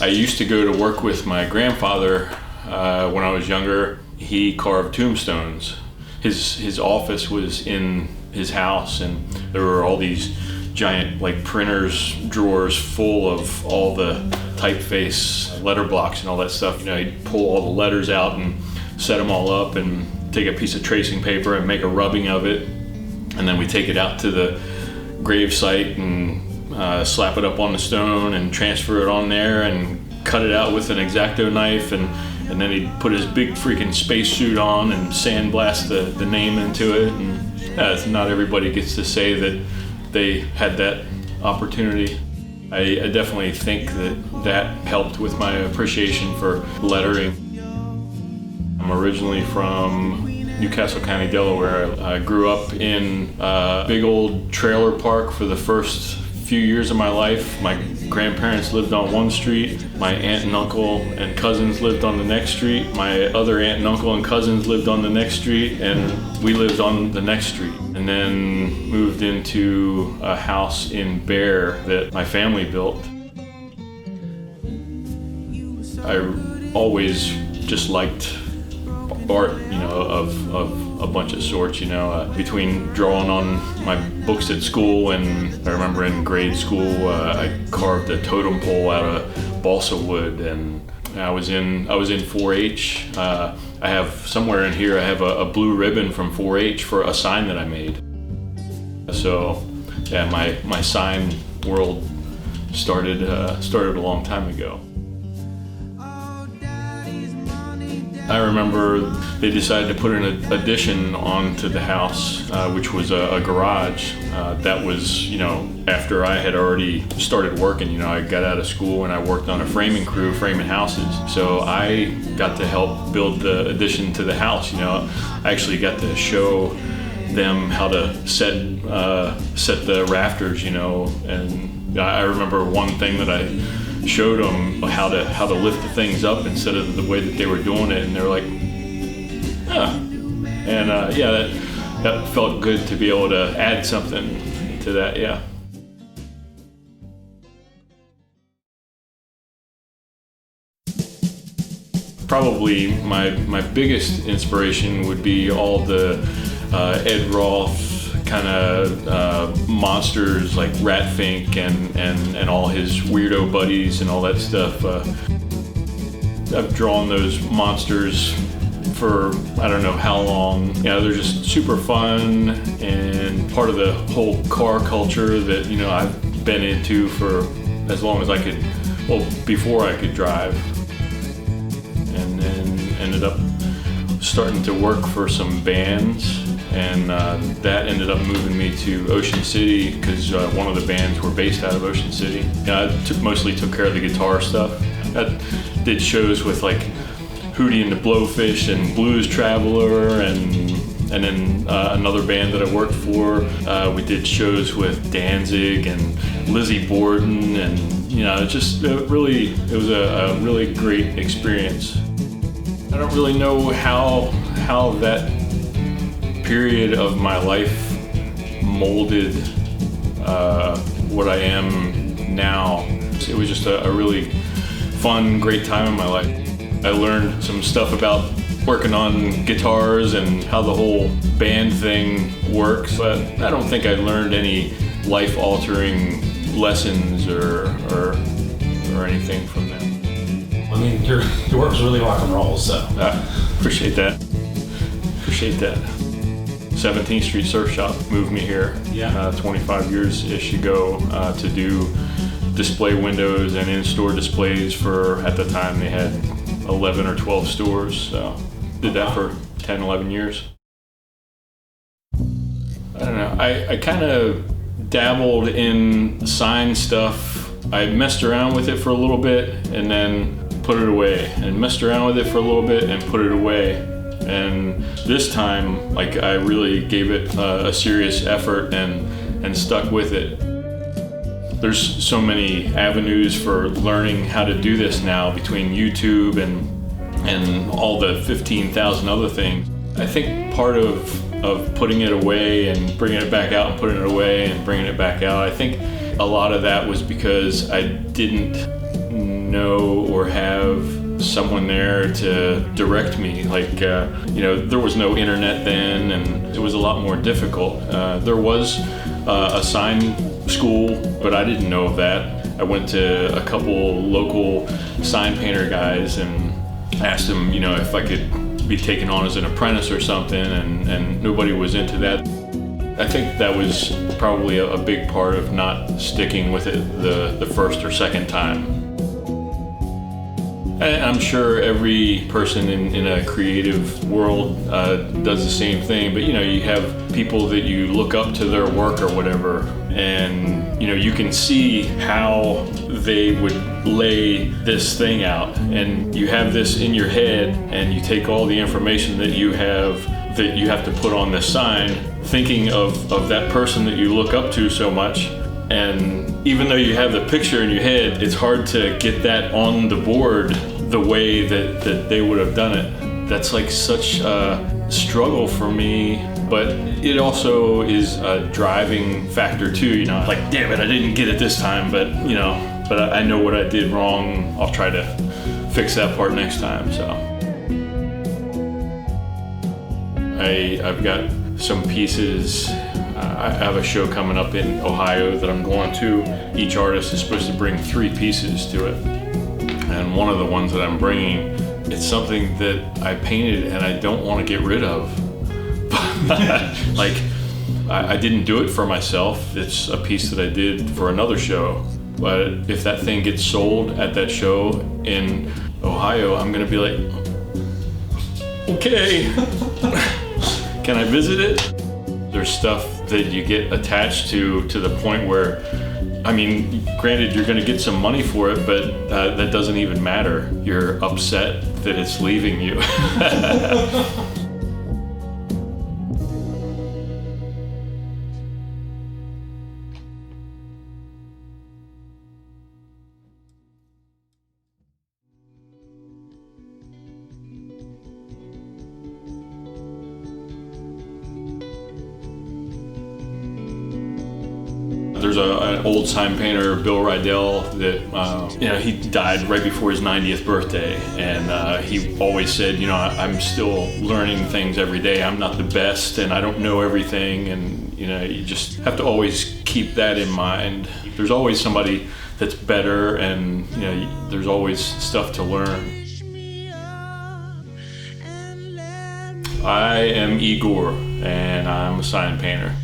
I used to go to work with my grandfather when I was younger. He carved tombstones. His office was in his house, and there were all these giant like printers drawers full of all the typeface letter blocks and all that stuff. You know, he'd pull all the letters out and set them all up and take a piece of tracing paper and make a rubbing of it, and then we take it out to the grave site and slap it up on the stone and transfer it on there and cut it out with an X-Acto knife, and then he'd put his big freaking spacesuit on and sandblast the name into it. And not everybody gets to say that they had that opportunity. I definitely think that helped with my appreciation for lettering. I'm originally from Newcastle County, Delaware. I grew up in a big old trailer park for the first few years of my life. My grandparents lived on one street. My aunt and uncle and cousins lived on the next street. My other aunt and uncle and cousins lived on the next street, and we lived on the next street. And then moved into a house in Bear that my family built. I always just liked art, you know, of a bunch of sorts, you know, between drawing on my books at school, and I remember in grade school I carved a totem pole out of balsa wood, and I was in 4-H. I have somewhere in here I have a blue ribbon from 4-H for a sign that I made. So yeah, my sign world started a long time ago. I remember they decided to put an addition onto the house, which was a garage. That was, you know, after I had already started working. You know, I got out of school and I worked on a framing crew, framing houses. So I got to help build the addition to the house. You know, I actually got to show them how to set the rafters. You know, and I remember one thing that I showed them how to lift the things up instead of the way that they were doing it, and they were like, huh. And yeah, that felt good to be able to add something to that. Yeah. Probably my biggest inspiration would be all the Ed Roth kind of monsters like Ratfink and all his weirdo buddies and all that stuff. I've drawn those monsters for I don't know how long. You know, they're just super fun and part of the whole car culture that, you know, I've been into for as long as I could, well, before I could drive. And then ended up starting to work for some bands. And that ended up moving me to Ocean City because one of the bands were based out of Ocean City. I mostly took care of the guitar stuff. I did shows with like Hootie and the Blowfish and Blues Traveler, and then another band that I worked for. We did shows with Danzig and Lizzie Borden, and you know, it was a really great experience. I don't really know how that period of my life molded what I am now. It was just a really fun, great time in my life. I learned some stuff about working on guitars and how the whole band thing works, but I don't think I learned any life-altering lessons or anything from that. I mean, your work's really rock and roll, so. Appreciate that. 17th Street Surf Shop moved me here 25 years-ish ago to do display windows and in-store displays for, at the time they had 11 or 12 stores, so did that for 10, 11 years. I don't know, I kind of dabbled in sign stuff. I messed around with it for a little bit and then put it away, and messed around with it for a little bit and put it away. And this time, like, I really gave it a serious effort and stuck with it. There's so many avenues for learning how to do this now between YouTube and all the 15,000 other things. I think part of putting it away and bringing it back out and putting it away and bringing it back out, I think a lot of that was because I didn't know or have someone there to direct me. Like, there was no internet then, and it was a lot more difficult. There was a sign school, but I didn't know of that. I went to a couple local sign painter guys and asked them, if I could be taken on as an apprentice or something, and nobody was into that. I think that was probably a big part of not sticking with it the first or second time. And I'm sure every person in a creative world does the same thing, but you have people that you look up to their work or whatever, and you can see how they would lay this thing out, and you have this in your head, and you take all the information that you have to put on this sign, thinking of that person that you look up to so much. And even though you have the picture in your head, it's hard to get that on the board the way that they would have done it. That's like such a struggle for me, but it also is a driving factor too, like, damn it, I didn't get it this time, but I know what I did wrong. I'll try to fix that part next time. So I've got some pieces. I have a show coming up in Ohio that I'm going to. Each artist is supposed to bring 3 pieces to it. And one of the ones that I'm bringing, it's something that I painted and I don't want to get rid of. Like, I didn't do it for myself. It's a piece that I did for another show. But if that thing gets sold at that show in Ohio, I'm going to be like, okay, can I visit it? There's stuff that you get attached to the point where, granted, you're going to get some money for it, but that doesn't even matter. You're upset that it's leaving you. There's an old sign painter, Bill Rydell, that he died right before his 90th birthday, and he always said, I'm still learning things every day. I'm not the best, and I don't know everything, and you just have to always keep that in mind. There's always somebody that's better, and there's always stuff to learn. I am Igor, and I'm a sign painter.